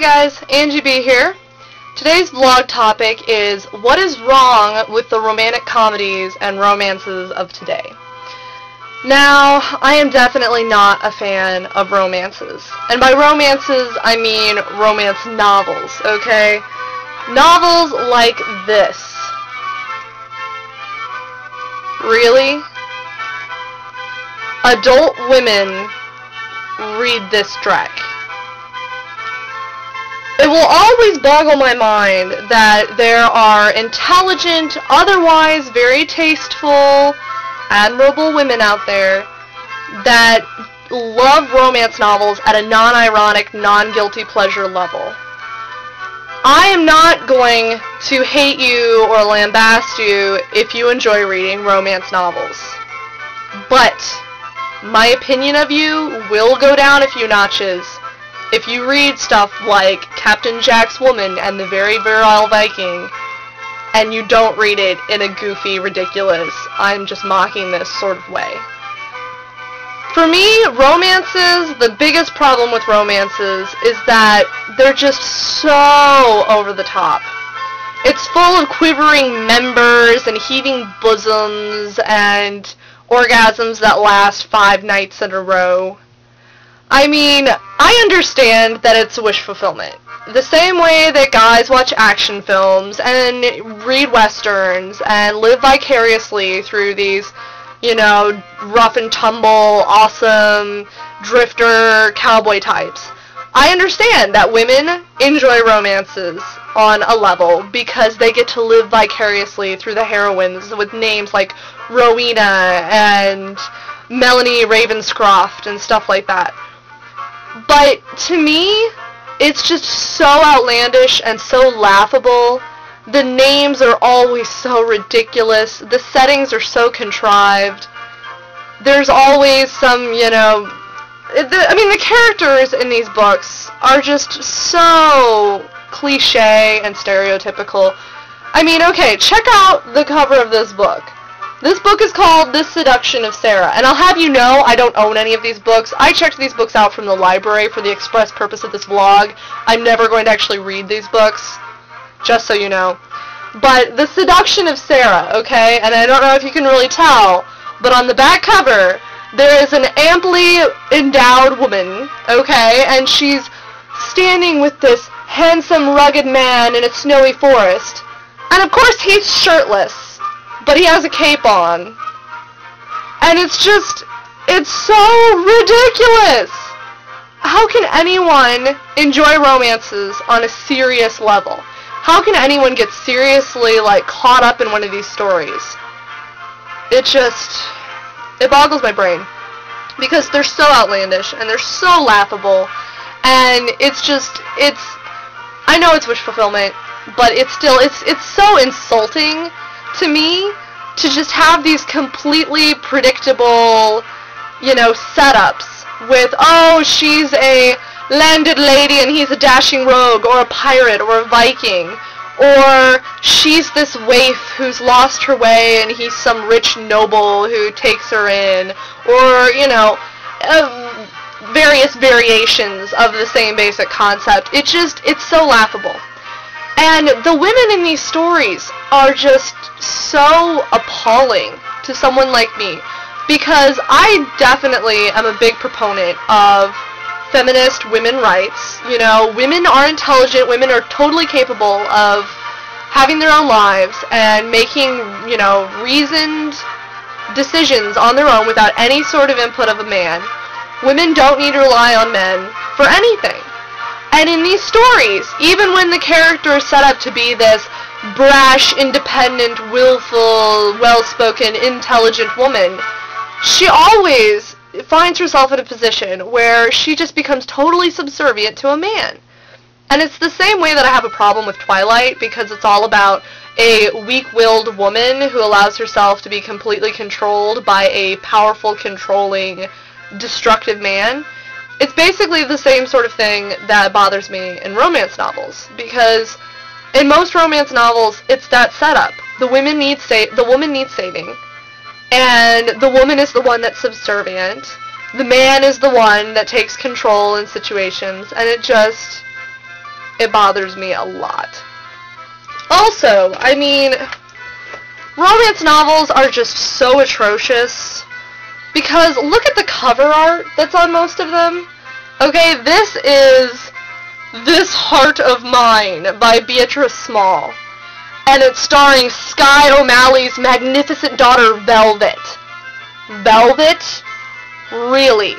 Hey guys, Angie B here. Today's vlog topic is what is wrong with the romantic comedies and romances of today. Now, I am definitely not a fan of romances. And by romances, I mean romance novels, okay? Novels like this. Really? Adult women read this dreck. It will always boggle my mind that there are intelligent, otherwise very tasteful, admirable women out there that love romance novels at a non-ironic, non-guilty pleasure level. I am not going to hate you or lambast you if you enjoy reading romance novels. But my opinion of you will go down a few notches if you read stuff like Captain Jack's Woman and the Very Virile Viking, and you don't read it in a goofy, ridiculous, I'm just mocking this sort of way. For me, romances, the biggest problem with romances is that they're just so over the top. It's full of quivering members and heaving bosoms and orgasms that last 5 nights in a row. I mean, I understand that it's wish fulfillment. The same way that guys watch action films and read westerns and live vicariously through these, you know, rough and tumble, awesome, drifter, cowboy types. I understand that women enjoy romances on a level because they get to live vicariously through the heroines with names like Rowena and Melanie Ravenscroft and stuff like that. But to me, it's just so outlandish and so laughable. The names are always so ridiculous. The settings are so contrived. There's always some, you know, the characters in these books are just so cliche and stereotypical. I mean, okay, check out the cover of this book. This book is called The Seduction of Sarah, and I'll have you know I don't own any of these books. I checked these books out from the library for the express purpose of this vlog. I'm never going to actually read these books, just so you know. But The Seduction of Sarah, okay, and I don't know if you can really tell, but on the back cover, there is an amply endowed woman, okay, and she's standing with this handsome, rugged man in a snowy forest. And of course he's shirtless, but he has a cape on. And it's so ridiculous! How can anyone enjoy romances on a serious level? How can anyone get seriously, like, caught up in one of these stories? It boggles my brain. Because they're so outlandish, and they're so laughable, and I know it's wish fulfillment, but it's so insulting to me to just have these completely predictable, you know, setups with, oh, she's a landed lady and he's a dashing rogue, or a pirate, or a Viking, or she's this waif who's lost her way and he's some rich noble who takes her in, or, you know, various variations of the same basic concept. It's so laughable. And the women in these stories are just so appalling to someone like me, because I definitely am a big proponent of feminist women rights. You know, women are intelligent, women are totally capable of having their own lives and making, you know, reasoned decisions on their own without any sort of input of a man. Women don't need to rely on men for anything. And in these stories, even when the character is set up to be this brash, independent, willful, well-spoken, intelligent woman, she always finds herself in a position where she just becomes totally subservient to a man. And it's the same way that I have a problem with Twilight, because it's all about a weak-willed woman who allows herself to be completely controlled by a powerful, controlling, destructive man. It's basically the same sort of thing that bothers me in romance novels, because in most romance novels, it's that setup. The woman needs saving, and the woman is the one that's subservient. The man is the one that takes control in situations, and It bothers me a lot. Also, I mean, romance novels are just so atrocious because look at the cover art that's on most of them. Okay, this is This Heart of Mine by Beatrice Small, and it's starring Skye O'Malley's magnificent daughter, Velvet. Velvet? Really?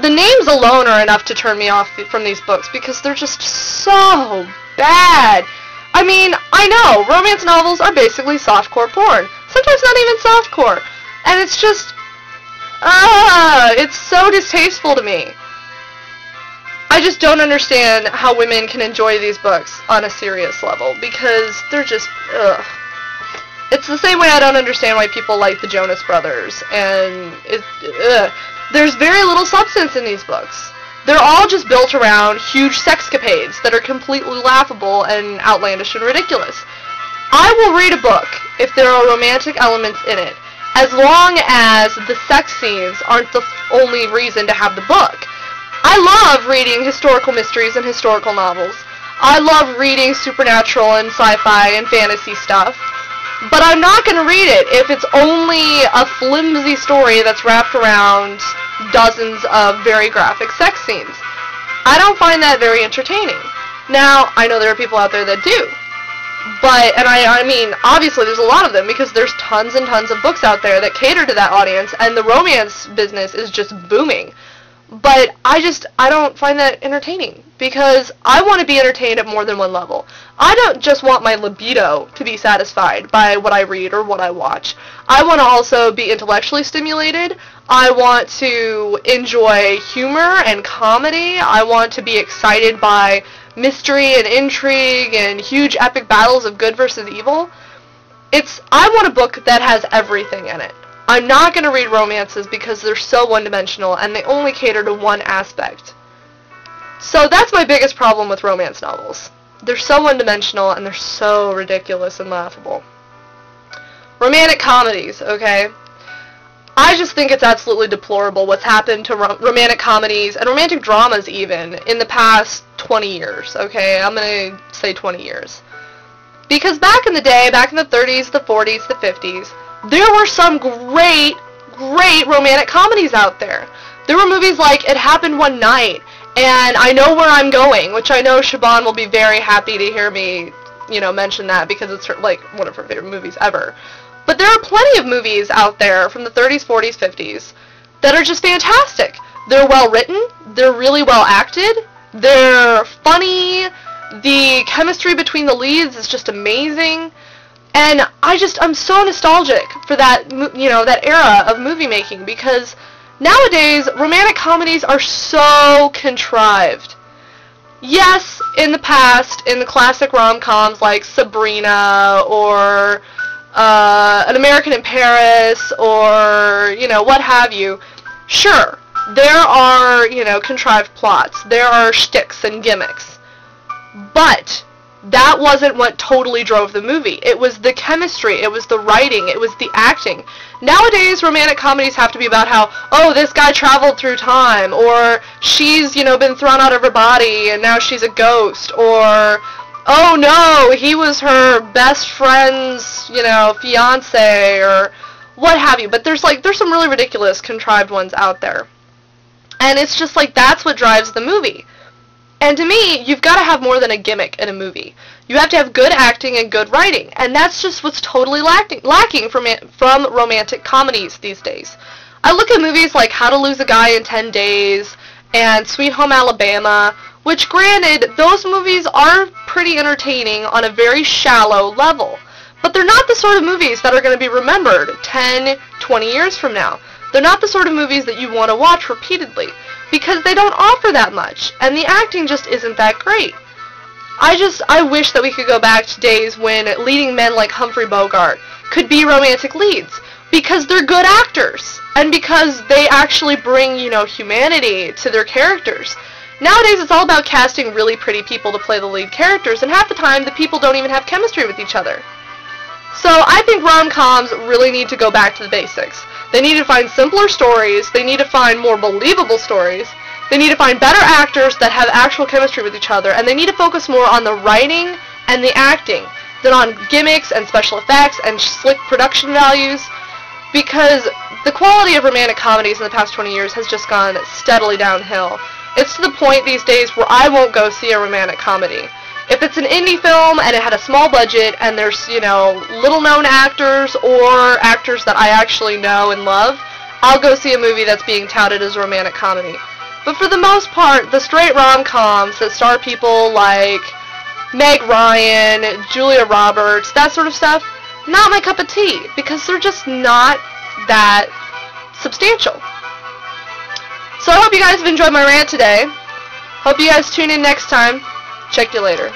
The names alone are enough to turn me off from these books because they're just so bad. I mean, I know, romance novels are basically softcore porn. Sometimes not even softcore. And it's just, it's so distasteful to me. I just don't understand how women can enjoy these books on a serious level because they're just, ugh. It's the same way I don't understand why people like the Jonas Brothers, and there's very little substance in these books. They're all just built around huge sexcapades that are completely laughable and outlandish and ridiculous. I will read a book if there are romantic elements in it, as long as the sex scenes aren't the only reason to have the book. I love reading historical mysteries and historical novels. I love reading supernatural and sci-fi and fantasy stuff. But I'm not going to read it if it's only a flimsy story that's wrapped around dozens of very graphic sex scenes. I don't find that very entertaining. Now, I know there are people out there that do. But, and I mean, obviously there's a lot of them because there's tons and tons of books out there that cater to that audience, and the romance business is just booming. But I don't find that entertaining because I want to be entertained at more than one level. I don't just want my libido to be satisfied by what I read or what I watch. I want to also be intellectually stimulated. I want to enjoy humor and comedy. I want to be excited by mystery and intrigue and huge epic battles of good versus evil. I want a book that has everything in it. I'm not going to read romances because they're so one-dimensional and they only cater to one aspect. So that's my biggest problem with romance novels. They're so one-dimensional and they're so ridiculous and laughable. Romantic comedies, okay? I just think it's absolutely deplorable what's happened to romantic comedies and romantic dramas even in the past 20 years, okay? I'm going to say 20 years. Because back in the day, back in the 30s, the 40s, the 50s, there were some great romantic comedies out there. There were movies like It Happened One Night and I Know Where I'm Going, which I know Siobhan will be very happy to hear me, mention that because it's like one of her favorite movies ever. But there are plenty of movies out there from the 30s, 40s, 50s that are just fantastic. They're well written, they're really well acted, they're funny, the chemistry between the leads is just amazing. And I'm so nostalgic for that, that era of movie making because nowadays romantic comedies are so contrived. Yes, in the past, in the classic rom-coms like Sabrina or An American in Paris or, what have you, sure, there are, contrived plots. There are shticks and gimmicks. But that wasn't what totally drove the movie. It was the chemistry, it was the writing, it was the acting. Nowadays, romantic comedies have to be about how, oh, this guy traveled through time, or she's, been thrown out of her body and now she's a ghost, or, oh no, he was her best friend's, fiance, or what have you. But there's some really ridiculous contrived ones out there. And it's just like, that's what drives the movie. And to me, you've got to have more than a gimmick in a movie. You have to have good acting and good writing, and that's just what's totally lacking from romantic comedies these days. I look at movies like How to Lose a Guy in 10 Days and Sweet Home Alabama, which granted, those movies are pretty entertaining on a very shallow level. But they're not the sort of movies that are going to be remembered 10, 20 years from now. They're not the sort of movies that you want to watch repeatedly, because they don't offer that much, and the acting just isn't that great. I wish that we could go back to days when leading men like Humphrey Bogart could be romantic leads, because they're good actors, and because they actually bring, humanity to their characters. Nowadays, it's all about casting really pretty people to play the lead characters, and half the time, the people don't even have chemistry with each other. So I think rom-coms really need to go back to the basics. They need to find simpler stories, they need to find more believable stories, They need to find better actors that have actual chemistry with each other, and they need to focus more on the writing and the acting than on gimmicks and special effects and slick production values, because the quality of romantic comedies in the past 20 years has just gone steadily downhill. It's to the point these days where I won't go see a romantic comedy. If it's an indie film and it had a small budget and there's, little-known actors or actors that I actually know and love, I'll go see a movie that's being touted as a romantic comedy. But for the most part, the straight rom-coms that star people like Meg Ryan, Julia Roberts, that sort of stuff, not my cup of tea, because they're just not that substantial. So I hope you guys have enjoyed my rant today. Hope you guys tune in next time. Check you later.